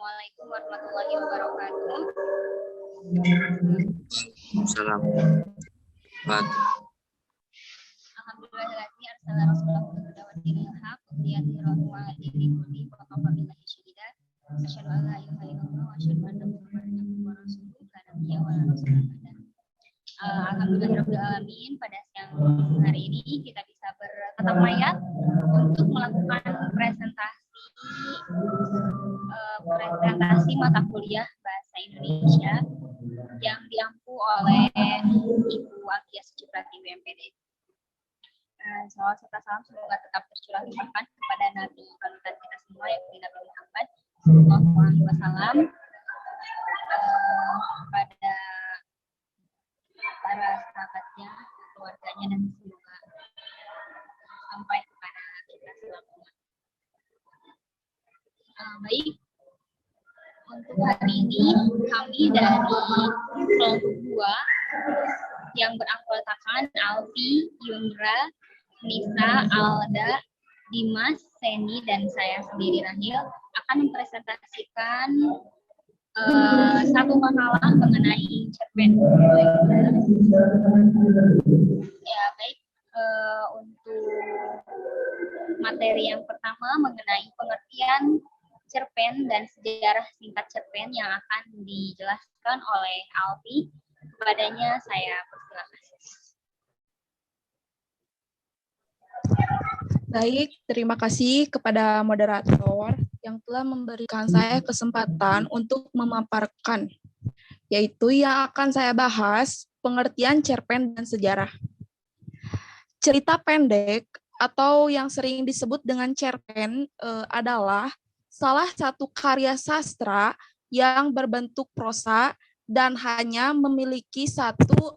Assalamualaikum warahmatullahi wabarakatuh. Salam. Alhamdulillahilladzi arsala rasulahu bil huda wa dinil haq liyudhhirahu 'ala dini kullihi wa kafa billahi shahida. Asyhadu an la ilaha illallah wa asyhadu anna Muhammadan abduhu wa rasuluhu kana nabiyyan wa rasulan ba'da. Alhamdulillahirabbil alamin, pada siang hari ini kita bisa bertatap mayat untuk melakukan presentasi mata kuliah Bahasa Indonesia yang diampu oleh Ibu Agia Suciprati WMPD. Salawat serta salam semoga tetap tercurah limpahkan kepada Nabi panutan kita semua, yakni Nabi Muhammad Sallallahu Alaihi Wasallam, kepada para sahabatnya, keluarganya, dan semoga sampai kepada kita selamanya. Baik, untuk hari ini kami dari kelompok 2 yang beranggotakan Alfi, Yundra, Nisa, Alda, Dimas, Seni, dan saya sendiri Rahil akan mempresentasikan satu makalah mengenai cerpen. Ya, baik. Untuk materi yang pertama mengenai pengertian cerpen dan sejarah singkat cerpen yang akan dijelaskan oleh Alfi. Kepadanya saya persilakan. Baik, terima kasih kepada moderator yang telah memberikan saya kesempatan untuk memaparkan, yaitu yang akan saya bahas, pengertian cerpen dan sejarah. Cerita pendek atau yang sering disebut dengan cerpen adalah salah satu karya sastra yang berbentuk prosa dan hanya memiliki satu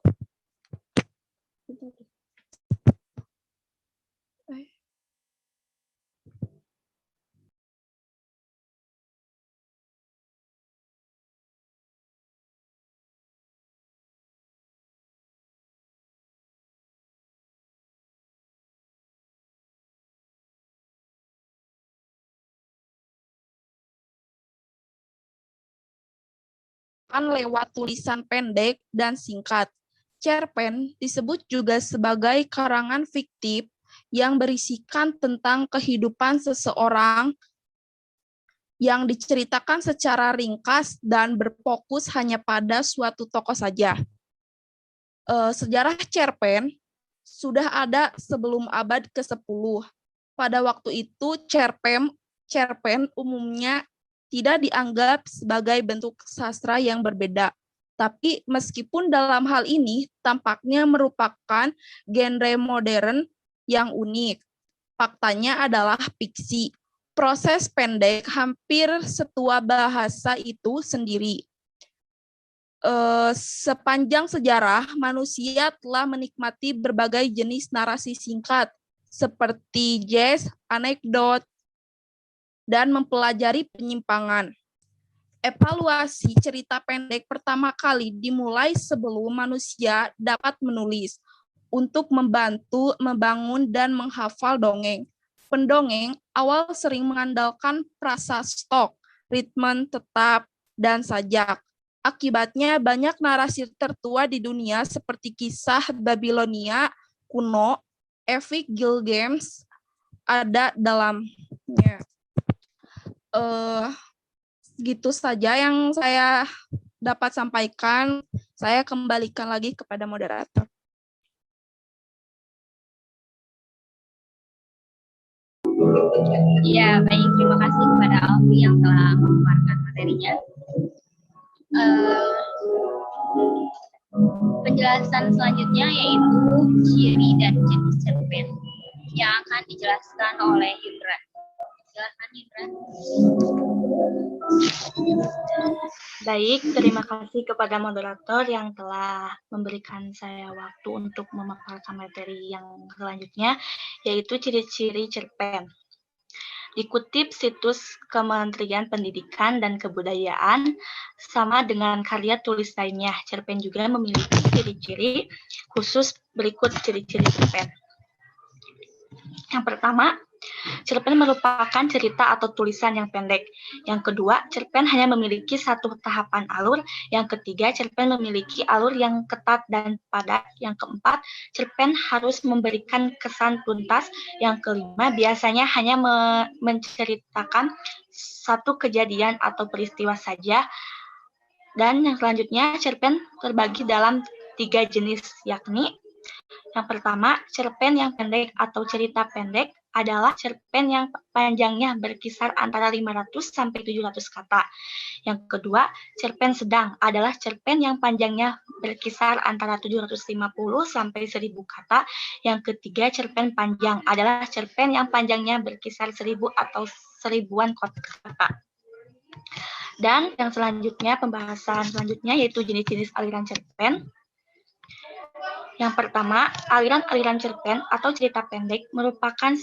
lewat tulisan pendek dan singkat. Cerpen disebut juga sebagai karangan fiktif yang berisikan tentang kehidupan seseorang yang diceritakan secara ringkas dan berfokus hanya pada suatu tokoh saja. Sejarah cerpen sudah ada sebelum abad ke-10. Pada waktu itu cerpen umumnya tidak dianggap sebagai bentuk sastra yang berbeda. Tapi meskipun dalam hal ini tampaknya merupakan genre modern yang unik, faktanya adalah fiksi. Proses pendek hampir setua bahasa itu sendiri. Sepanjang sejarah, manusia telah menikmati berbagai jenis narasi singkat, seperti jazz, anekdot, dan mempelajari penyimpangan. Evaluasi cerita pendek pertama kali dimulai sebelum manusia dapat menulis, untuk membantu membangun dan menghafal dongeng. Pendongeng awal sering mengandalkan frasa stok, ritme tetap, dan sajak. Akibatnya banyak narasi tertua di dunia seperti kisah Babilonia kuno, Epic Gilgamesh ada dalamnya. Gitu saja yang saya dapat sampaikan. Saya kembalikan lagi kepada moderator. Ya, baik. Terima kasih kepada Alfi yang telah memaparkan materinya. Penjelasan selanjutnya yaitu ciri dan jenis cerpen yang akan dijelaskan oleh Yundra. Silakan Yundra. Baik, terima kasih kepada moderator yang telah memberikan saya waktu untuk memaparkan materi yang selanjutnya, yaitu ciri-ciri cerpen. Dikutip situs Kementerian Pendidikan dan Kebudayaan, sama dengan karya tulis lainnya, cerpen juga memiliki ciri-ciri khusus. Berikut ciri-ciri cerpen. Yang pertama, Cerpen merupakan cerita atau tulisan yang pendek. Yang kedua, cerpen hanya memiliki satu tahapan alur. Yang ketiga, cerpen memiliki alur yang ketat dan padat. Yang keempat, cerpen harus memberikan kesan tuntas. Yang kelima, biasanya hanya menceritakan satu kejadian atau peristiwa saja. Dan yang selanjutnya, cerpen terbagi dalam 3 jenis, yakni yang pertama, cerpen yang pendek atau cerita pendek adalah cerpen yang panjangnya berkisar antara 500 sampai 700 kata. Yang kedua, cerpen sedang adalah cerpen yang panjangnya berkisar antara 750 sampai 1000 kata. Yang ketiga, cerpen panjang adalah cerpen yang panjangnya berkisar 1000 atau 1000-an kata. Dan yang selanjutnya, pembahasan selanjutnya yaitu jenis-jenis aliran cerpen. Yang pertama, aliran-aliran cerpen atau cerita pendek merupakan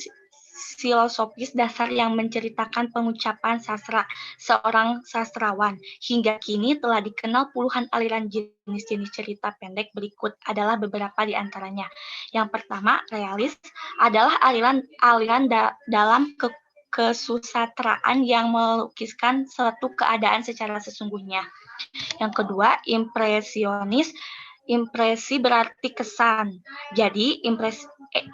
filosofis dasar yang menceritakan pengucapan sastra seorang sastrawan. Hingga kini telah dikenal puluhan aliran jenis-jenis cerita pendek. Berikut adalah beberapa di antaranya. Yang pertama, realis adalah aliran dalam kesusastraan yang melukiskan suatu keadaan secara sesungguhnya. Yang kedua, impresionis. Impresi berarti kesan. Jadi,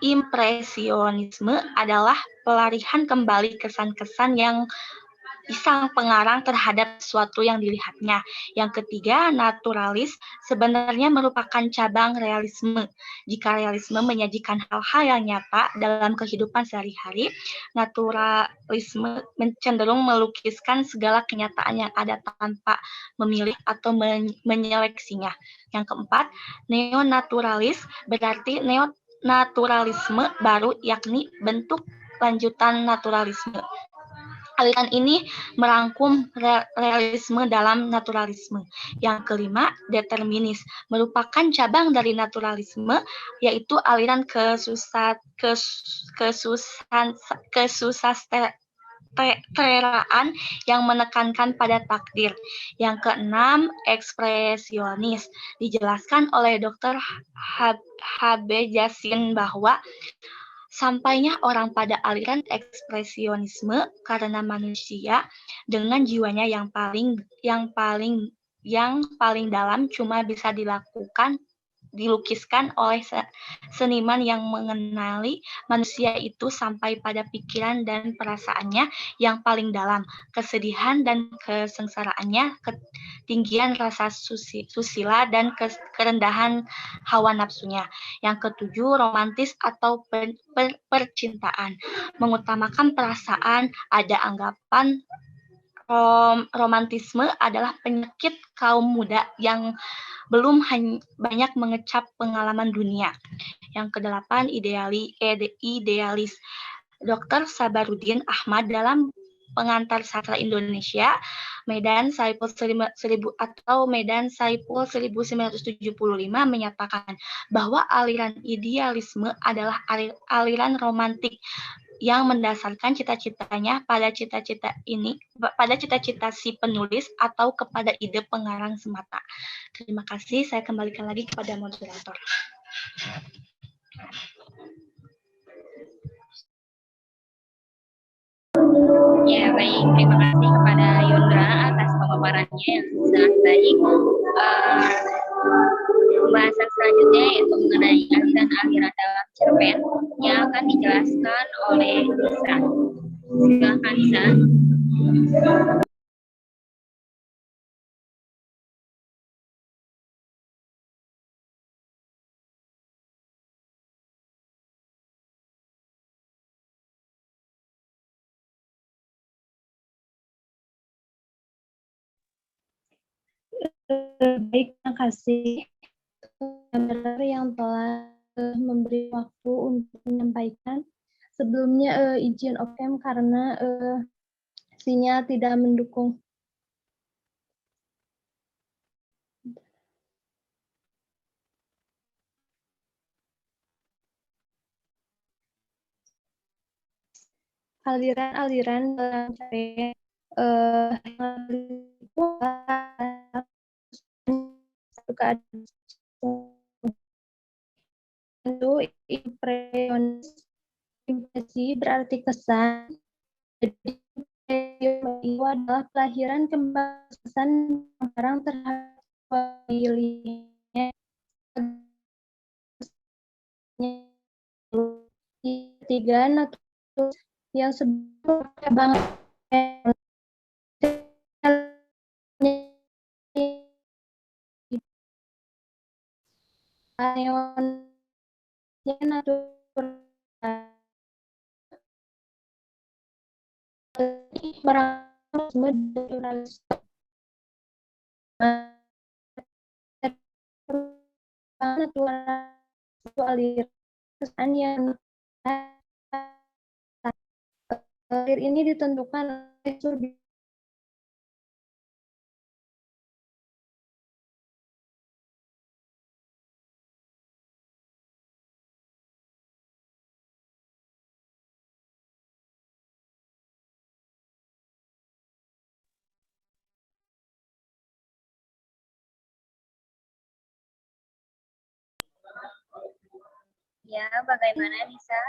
impresionisme adalah pelarihan kembali kesan-kesan yang sang pengarang terhadap sesuatu yang dilihatnya. Yang ketiga, naturalis sebenarnya merupakan cabang realisme. Jika realisme menyajikan hal-hal yang nyata dalam kehidupan sehari-hari, naturalisme cenderung melukiskan segala kenyataan yang ada tanpa memilih atau menyeleksinya. Yang keempat, neonaturalis berarti neonaturalisme baru, yakni bentuk lanjutan naturalisme. Aliran ini merangkum realisme dalam naturalisme. Yang kelima, determinis, merupakan cabang dari naturalisme, yaitu aliran kesusastraan yang menekankan pada takdir. Yang keenam, ekspresionis, dijelaskan oleh Dr. H.B. Jasin bahwa sampainya orang pada aliran ekspresionisme karena manusia dengan jiwanya yang paling dalam cuma bisa dilukiskan oleh seniman yang mengenali manusia itu sampai pada pikiran dan perasaannya yang paling dalam, kesedihan dan kesengsaraannya, ketinggian rasa susila dan kerendahan hawa nafsunya. Yang ketujuh, romantis atau percintaan, mengutamakan perasaan. Ada anggapan romantisme adalah penyakit kaum muda yang belum banyak mengecap pengalaman dunia. Yang kedelapan, idealis. Dr. Sabarudin Ahmad dalam Pengantar Sastra Indonesia Medan Saipul 1975 menyatakan bahwa aliran idealisme adalah aliran romantik yang mendasarkan cita-citanya pada cita-cita si penulis atau kepada ide pengarang semata. Terima kasih, saya kembalikan lagi kepada moderator. Ya, baik. Terima kasih kepada Yondra atas pemaparannya yang sangat baik. Pembahasan selanjutnya yaitu mengenai aliran-aliran dalam cerpen yang akan dijelaskan oleh Lisa. Silakan, Lisa. Baik, terima kasih yang telah memberi waktu untuk menyampaikan. Sebelumnya izin off-cam karena sinyal tidak mendukung. Aliran-aliran dalam cerpen itu impresionis Impresi berarti kesan. Jadi, itu adalah kelahiran kembali kesan orang terhadap pemilihnya. Tiga naturalisasi yang sebelumnya banget natural aliran kesan yang alir ini ditentukan oleh unsur Ya, bagaimana Nisa?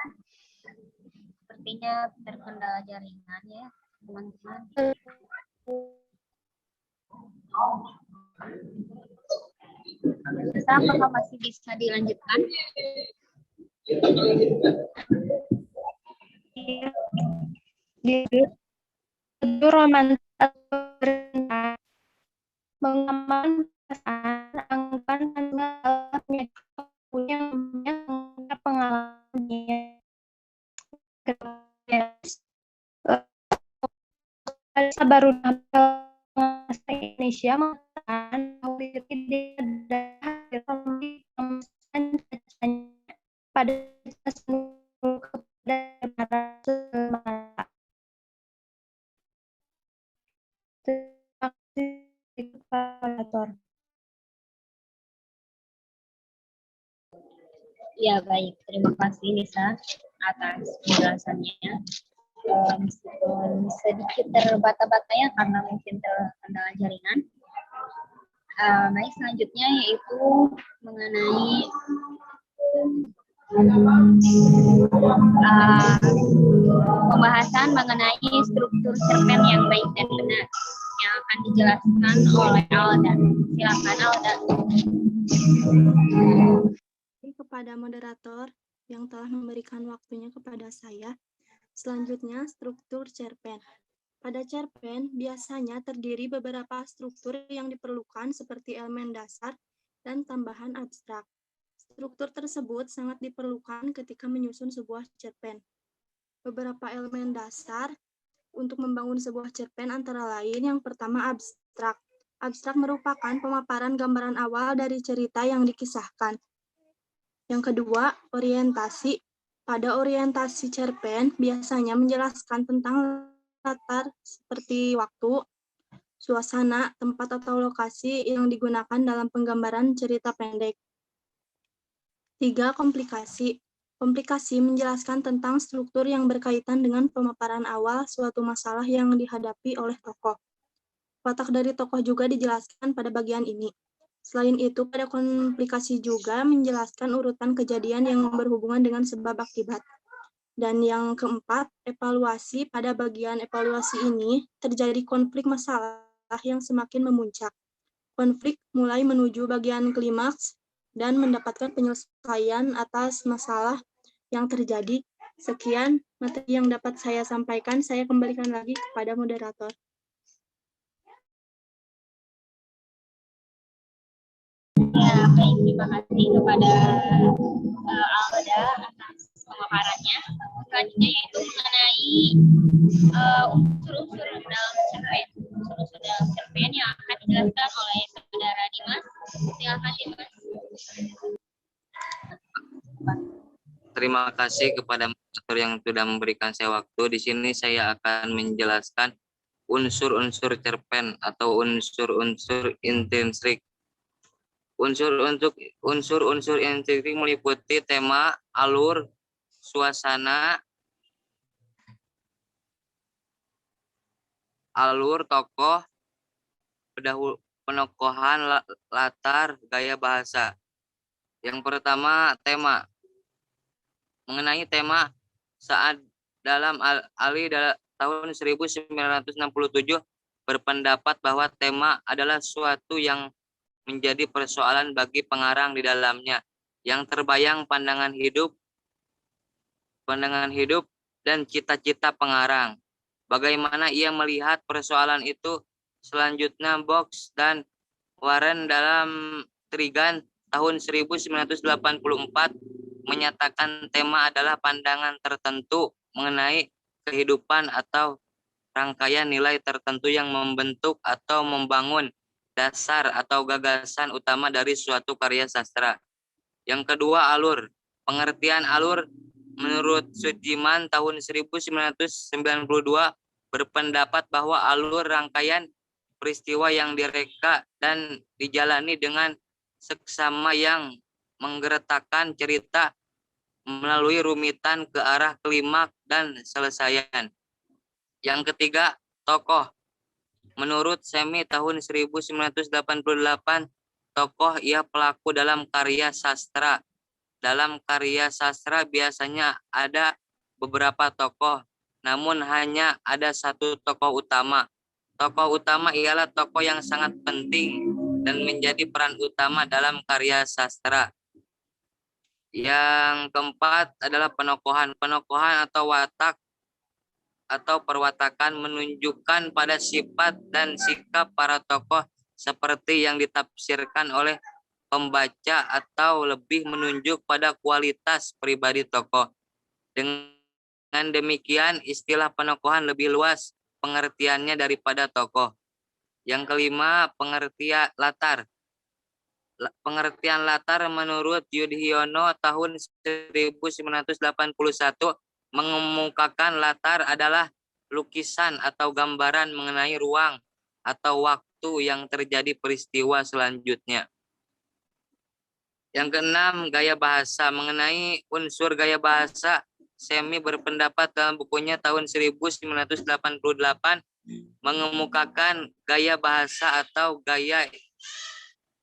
Sepertinya terkendala jaringan ya, teman-teman. Nisa, apakah masih bisa dilanjutkan? Itu romantis mengaman perasaan anggapan tanggal punya pengalamannya baru bahasa Indonesia mengatakan bahwa tidak ada pada seluruh kepada semata. Terima kasih Pak. Ya, baik. Terima kasih Nisa atas penjelasannya. Meskipun sedikit terbata-bata ya karena mungkin terkendala jaringan. Baik, selanjutnya yaitu mengenai pembahasan mengenai struktur cerpen yang baik dan benar yang akan dijelaskan oleh Alda. Silakan Alda. Kepada moderator yang telah memberikan waktunya kepada saya. Selanjutnya, struktur cerpen. Pada cerpen, biasanya terdiri beberapa struktur yang diperlukan seperti elemen dasar dan tambahan abstrak. Struktur tersebut sangat diperlukan ketika menyusun sebuah cerpen. Beberapa elemen dasar untuk membangun sebuah cerpen antara lain yang pertama abstrak. Abstrak merupakan pemaparan gambaran awal dari cerita yang dikisahkan. Yang kedua, orientasi. Pada orientasi cerpen biasanya menjelaskan tentang latar seperti waktu, suasana, tempat atau lokasi yang digunakan dalam penggambaran cerita pendek. 3. Komplikasi. Komplikasi menjelaskan tentang struktur yang berkaitan dengan pemaparan awal suatu masalah yang dihadapi oleh tokoh. Watak dari tokoh juga dijelaskan pada bagian ini. Selain itu, pada komplikasi juga menjelaskan urutan kejadian yang berhubungan dengan sebab akibat. Dan yang keempat, evaluasi. Pada bagian evaluasi ini, terjadi konflik masalah yang semakin memuncak. Konflik mulai menuju bagian klimaks dan mendapatkan penyelesaian atas masalah yang terjadi. Sekian materi yang dapat saya sampaikan. Saya kembalikan lagi kepada moderator. Ya, baik. Terima kasih kepada Alda atas pemaparannya. Selanjutnya yaitu mengenai unsur-unsur dalam cerpen. Unsur-unsur dalam cerpen yang akan dijelaskan oleh saudara Dimas. Silakan Dimas. Terima kasih kepada moderator yang sudah memberikan saya waktu. Di sini saya akan menjelaskan unsur-unsur cerpen atau unsur-unsur intrinsik. Unsur-unsur intrinsik meliputi tema, alur, suasana, tokoh, penokohan, latar, gaya bahasa. Yang pertama, tema. Mengenai tema, Saat dalam Ali tahun 1967 berpendapat bahwa tema adalah suatu yang menjadi persoalan bagi pengarang di dalamnya, yang terbayang pandangan hidup dan cita-cita pengarang. Bagaimana ia melihat persoalan itu. Selanjutnya Box dan Warren dalam Trigan tahun 1984 menyatakan tema adalah pandangan tertentu mengenai kehidupan atau rangkaian nilai tertentu yang membentuk atau membangun dasar atau gagasan utama dari suatu karya sastra. Yang kedua, alur. Pengertian alur menurut Sudirman tahun 1992 berpendapat bahwa alur rangkaian peristiwa yang direka dan dijalani dengan seksama yang menggerakkan cerita melalui rumitan ke arah klimaks dan selesaian. Yang ketiga, tokoh. Menurut Semi tahun 1988, tokoh ia pelaku dalam karya sastra. Dalam karya sastra biasanya ada beberapa tokoh, namun hanya ada satu tokoh utama. Tokoh utama ialah tokoh yang sangat penting dan menjadi peran utama dalam karya sastra. Yang keempat adalah penokohan. Penokohan atau watak atau perwatakan menunjukkan pada sifat dan sikap para tokoh seperti yang ditafsirkan oleh pembaca atau lebih menunjuk pada kualitas pribadi tokoh. Dengan demikian, istilah penokohan lebih luas pengertiannya daripada tokoh. Yang kelima, pengertian latar. Pengertian latar menurut Yudhyono tahun 1981 mengemukakan latar adalah lukisan atau gambaran mengenai ruang atau waktu yang terjadi peristiwa selanjutnya. Yang keenam, gaya bahasa. Mengenai unsur gaya bahasa, Semi berpendapat dalam bukunya tahun 1988 mengemukakan gaya bahasa atau gaya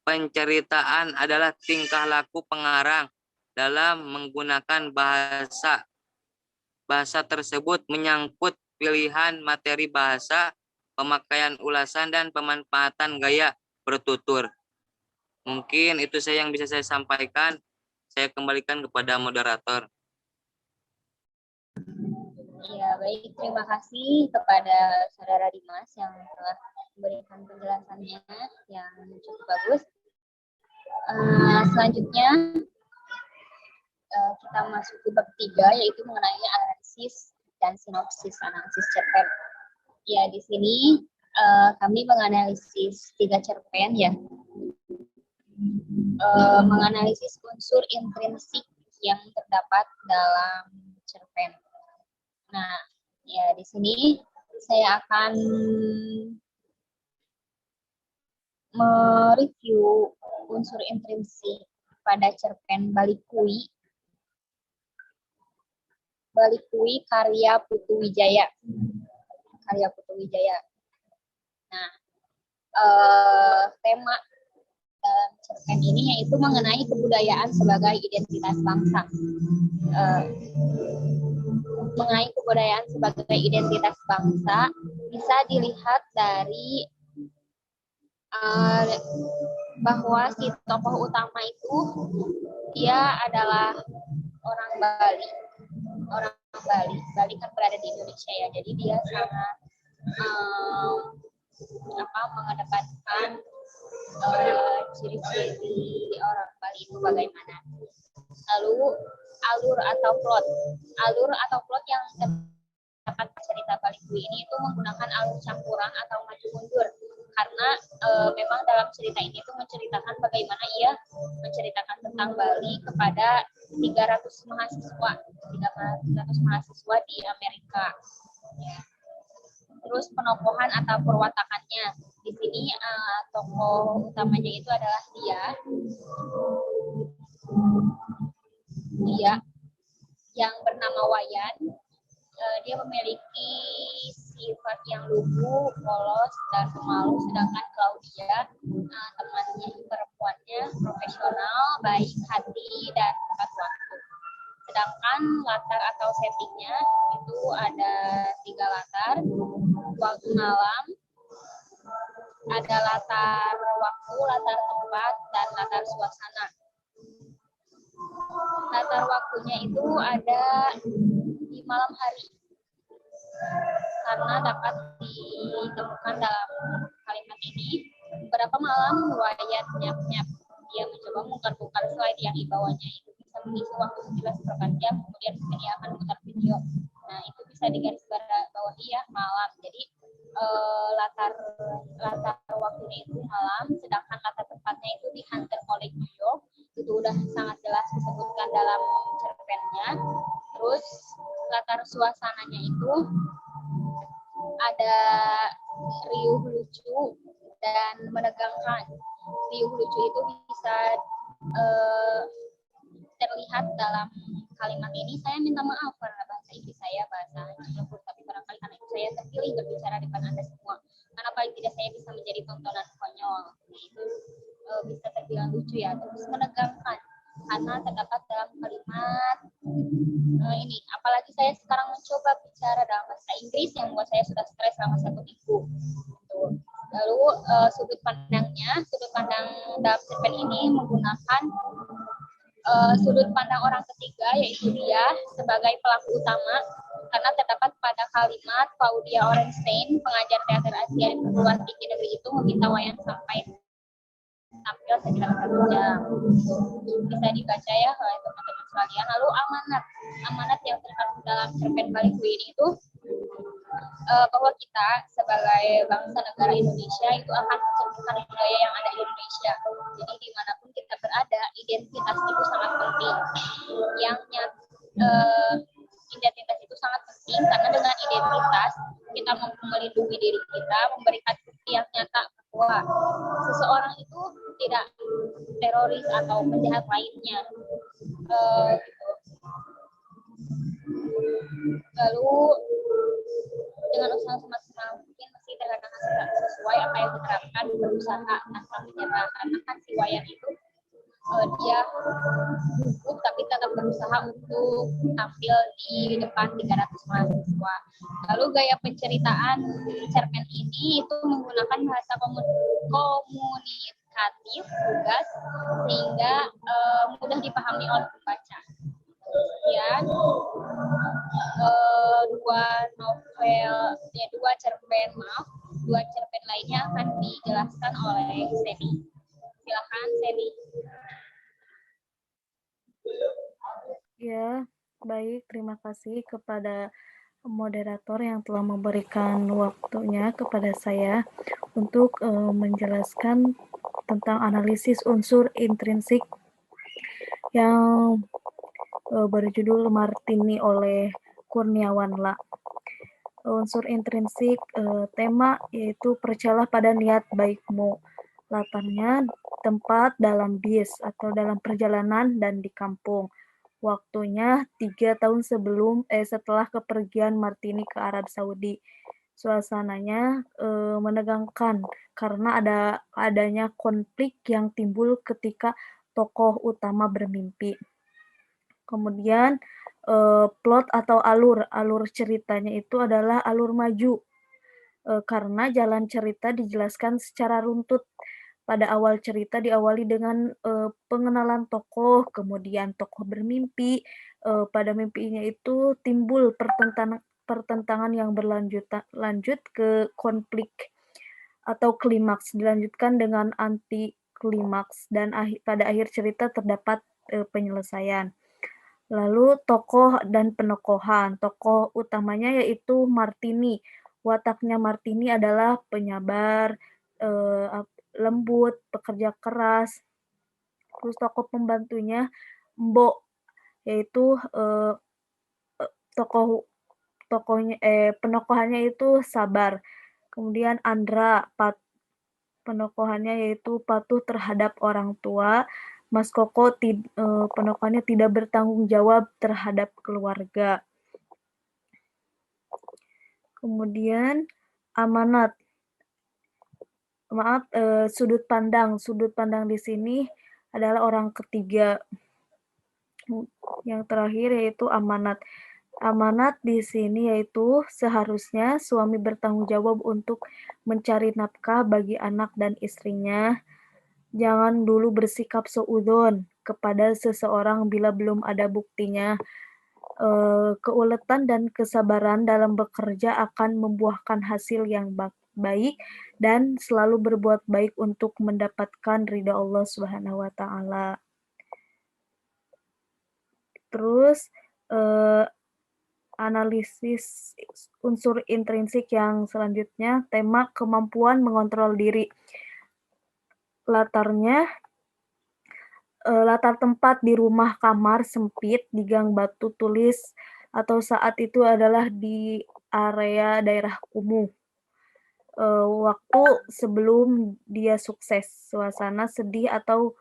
penceritaan adalah tingkah laku pengarang dalam menggunakan bahasa. Bahasa tersebut menyangkut pilihan materi bahasa, pemakaian ulasan, dan pemanfaatan gaya bertutur. Mungkin itu saja yang bisa saya sampaikan. Saya kembalikan kepada moderator. Ya, baik. Terima kasih kepada Saudara Dimas yang telah memberikan penjelasannya yang cukup bagus. Selanjutnya, kita masuk ke bab 3, yaitu mengenai analisis dan sinopsis analisis cerpen. Ya, di sini kami menganalisis 3 cerpen ya. Menganalisis unsur intrinsik yang terdapat dalam cerpen. Nah, ya di sini saya akan mereview unsur intrinsik pada cerpen Balikui karya Putu Wijaya. Nah, tema dalam cerpen ini yaitu mengenai kebudayaan sebagai identitas bangsa. Mengenai kebudayaan sebagai identitas bangsa bisa dilihat dari bahwa si tokoh utama itu dia adalah orang Bali. Bali kan berada di Indonesia ya, jadi dia sangat mengedepankan ciri-ciri orang Bali itu bagaimana. Lalu alur atau plot yang terdapat cerita Balikui ini itu menggunakan alur campuran atau maju mundur, karena memang dalam cerita ini itu menceritakan bagaimana ia menceritakan tentang Bali kepada 300 mahasiswa di Amerika. Terus penokohan atau perwatakannya. Di sini tokoh utamanya itu adalah dia yang bernama Wayan. Dia memiliki sifat yang lugu, polos, dan pemalu, sedangkan Claudia, temannya perempuannya, profesional, baik hati, dan tepat waktu. Sedangkan menjelaskan latar atau settingnya. Itu ada 3 latar, waktu malam, ada latar waktu, latar tempat, dan latar suasana. Latar waktunya itu ada di malam hari, karena dapat ditemukan dalam kalimat ini beberapa malam riwayat nyap-nyap dia mencoba membongkar slide yang dibawanya itu bisa mengisi waktu sekitar seperempat jam, kemudian dia akan memutar video. Nah, itu bisa digarisbawahi ya, malam. Jadi latar waktunya itu malam, sedangkan latar tempatnya itu di Hunter College New York. Itu udah sangat jelas disebutkan dalam cerpennya. Terus latar suasananya itu ada riuh lucu dan menegangkan. Riuh lucu itu bisa terlihat dalam kalimat ini. Saya minta maaf karena bahasa Inggris saya bahasa Inggris, tapi barangkali karena itu saya terpilih berbicara di depan Anda semua. Karena paling tidak saya bisa menjadi tontonan konyol. Itu bisa terbilang lucu ya. Terus menegangkan karena terdapat dalam kalimat ini. Apalagi saya sekarang mencoba bicara dalam bahasa Inggris yang membuat saya sudah stres selama 1 minggu. Lalu sudut pandang dalam cerpen ini menggunakan sudut pandang orang ketiga, yaitu dia sebagai pelaku utama, karena terdapat pada kalimat Claudia Orenstein, pengajar teater Asia di perguruan tinggi negeri itu, meminta wayang sampai tampil sekitar 1 jam. Bisa dibaca ya oleh teman-teman sekalian. Lalu amanat yang terkandung dalam cerpen Baliku ini itu bahwa kita sebagai bangsa negara Indonesia itu akan mencerminkan budaya yang ada di Indonesia. Jadi dimanapun kita berada, identitas itu sangat penting. Identitas itu sangat penting karena dengan identitas kita mampu melindungi diri kita, memberikan bukti yang nyata bahwa seseorang itu tidak teroris atau penjahat lainnya. Lalu dengan usaha semaksimal mungkin meski terkadang hasil tak sesuai apa yang diterapkan, berusaha tanpa menyerah, karena kan si wayang itu dia gugup tapi tetap berusaha untuk tampil di depan 300 mahasiswa. Lalu gaya penceritaan cerpen ini itu menggunakan bahasa komunikatif, lugas, sehingga mudah dipahami oleh pembaca. Kemudian dua cerpen lainnya akan dijelaskan oleh Seni. Silakan Seni. Ya, baik. Terima kasih kepada moderator yang telah memberikan waktunya kepada saya untuk menjelaskan tentang analisis unsur intrinsik yang berjudul Martini oleh Kurniawan. Unsur intrinsik tema yaitu percayalah pada niat baikmu. Latarnya tempat dalam bis atau dalam perjalanan dan di kampung. Waktunya 3 tahun setelah kepergian Martini ke Arab Saudi. Suasananya menegangkan karena adanya konflik yang timbul ketika tokoh utama bermimpi. Kemudian plot atau alur ceritanya itu adalah alur maju karena jalan cerita dijelaskan secara runtut. Pada awal cerita diawali dengan pengenalan tokoh, kemudian tokoh bermimpi. Pada mimpinya itu timbul pertentangan yang lanjut ke konflik atau klimaks, dilanjutkan dengan anti klimaks, dan pada akhir cerita terdapat penyelesaian. Lalu tokoh dan penokohan. Tokoh utamanya yaitu Martini. Wataknya Martini adalah penyabar, lembut, pekerja keras. Terus tokoh pembantunya Mbok, yaitu penokohannya itu sabar. Kemudian Andra, penokohannya yaitu patuh terhadap orang tua. Mas Koko, penokohannya tidak bertanggung jawab terhadap keluarga. Kemudian amanat. Sudut pandang di sini adalah orang ketiga. Yang terakhir yaitu amanat. Amanat di sini yaitu seharusnya suami bertanggung jawab untuk mencari nafkah bagi anak dan istrinya. Jangan dulu bersikap suudzon kepada seseorang bila belum ada buktinya. Keuletan dan kesabaran dalam bekerja akan membuahkan hasil yang baik dan selalu berbuat baik untuk mendapatkan ridha Allah Subhanahu wa taala. Terus analisis unsur intrinsik yang selanjutnya, tema kemampuan mengontrol diri. Latar tempat di rumah kamar sempit di gang batu tulis atau saat itu adalah di area daerah kumuh. Waktu sebelum dia sukses, suasana sedih atau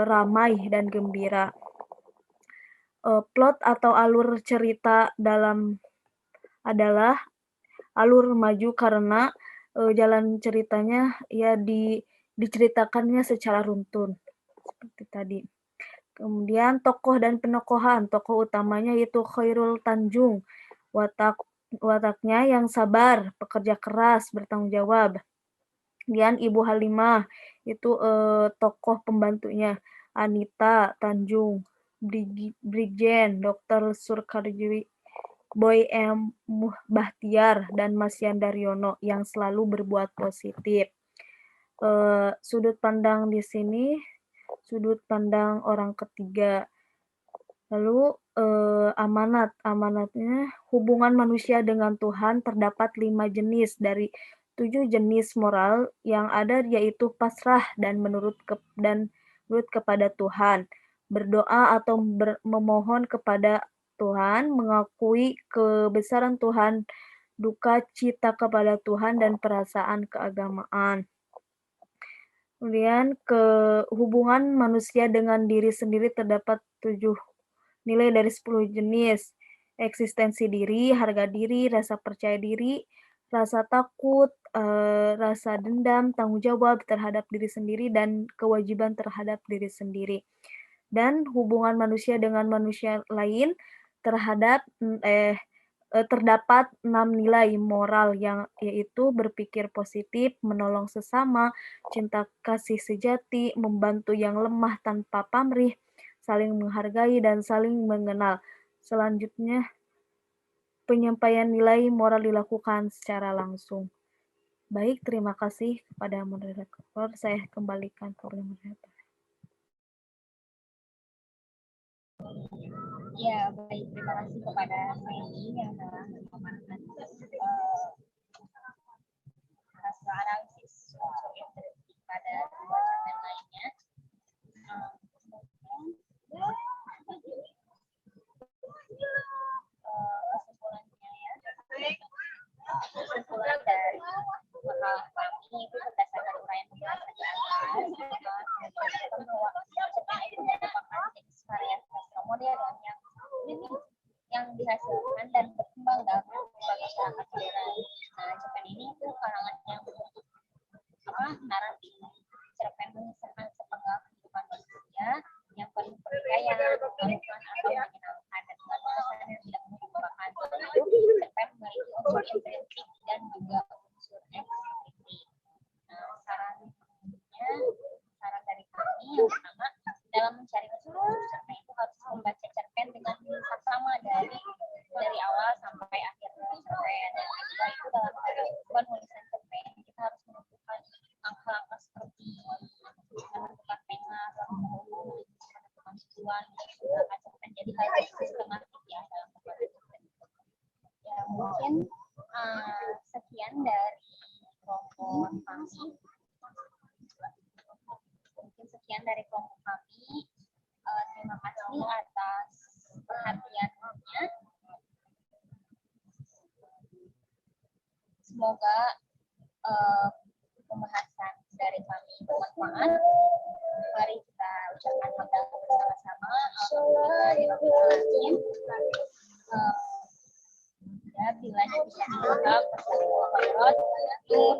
ramai dan gembira. Plot atau alur cerita dalam adalah alur maju karena jalan ceritanya ya diceritakannya secara runtun seperti tadi. Kemudian tokoh dan penokohan. Tokoh utamanya yaitu Khairul Tanjung. Wataknya yang sabar, pekerja keras, bertanggung jawab. Kemudian Ibu Halimah itu tokoh pembantunya. Anita Tanjung, Brigjen Dr. Surkarji, Boy M. Bahtiar, dan Mas Yandaryono yang selalu berbuat positif. Sudut pandang di sini, sudut pandang orang ketiga. Lalu amanatnya hubungan manusia dengan Tuhan terdapat 5 jenis dari 7 jenis moral yang ada, yaitu pasrah dan menurut kepada Tuhan, berdoa atau memohon kepada Tuhan, mengakui kebesaran Tuhan, duka cita kepada Tuhan, dan perasaan keagamaan. Kemudian hubungan manusia dengan diri sendiri terdapat 7 nilai dari 10 jenis. Eksistensi diri, harga diri, rasa percaya diri, rasa takut, rasa dendam, tanggung jawab terhadap diri sendiri, dan kewajiban terhadap diri sendiri. Dan hubungan manusia dengan manusia lain terdapat 6 nilai moral yang yaitu berpikir positif, menolong sesama, cinta kasih sejati, membantu yang lemah tanpa pamrih, saling menghargai, dan saling mengenal. Selanjutnya, penyampaian nilai moral dilakukan secara langsung. Baik, terima kasih kepada moderator. Saya kembalikan ke moderator. Ya, baik. Terima kasih kepada Sandy yang telah memaparkan hasil analisis unsur intrinsik pada dua cerpen lainnya. Kesimpulan dari makalah kami itu berdasarkan uraian penjelasan di atas bahwa cerpen itu merupakan jenis karya sastra modern yang dihasilkan dan berkembang dalam berbagai masyarakat modern. Nah, cerpen ini itu karangan yang berbentuk naratif. Cerpen mengisahkan sepenggal kehidupan manusia yang penuh pertikaian, memalukan atau menyenangkan, dan dengan alasan yang tidak melupakan. Cerpen memiliki unsur intrinsik dan juga unsur ekstrinsi. Nah, saran dari kami yang pertama, dalam mencari keseluruhan cerpen itu harus membaca cerpen dengan saksama dari awal sampai akhir cerpen. Dan kedua itu dalam penulisan cerpen kita harus menentukan langkah-langkah seperti menentukan tema, menentukan tujuan, menggunakan cerpen. Jadi harus sistematik ya dalam pembuatan cerpen. Ya mungkin sekian dari kelompok kami. Terima kasih atas perhatiannya. Semoga pembahasan dari kami bermanfaat. Mari kita ucapkan hamdalah bersama-sama. Alhamdulillahirobbilalamin. Ya, bila bisa dianggap Wassalamualaikum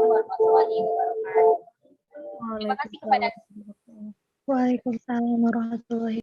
warahmatullahi wabarakatuh. Terima kasih kepada Waalaikumsalam warahmatullahi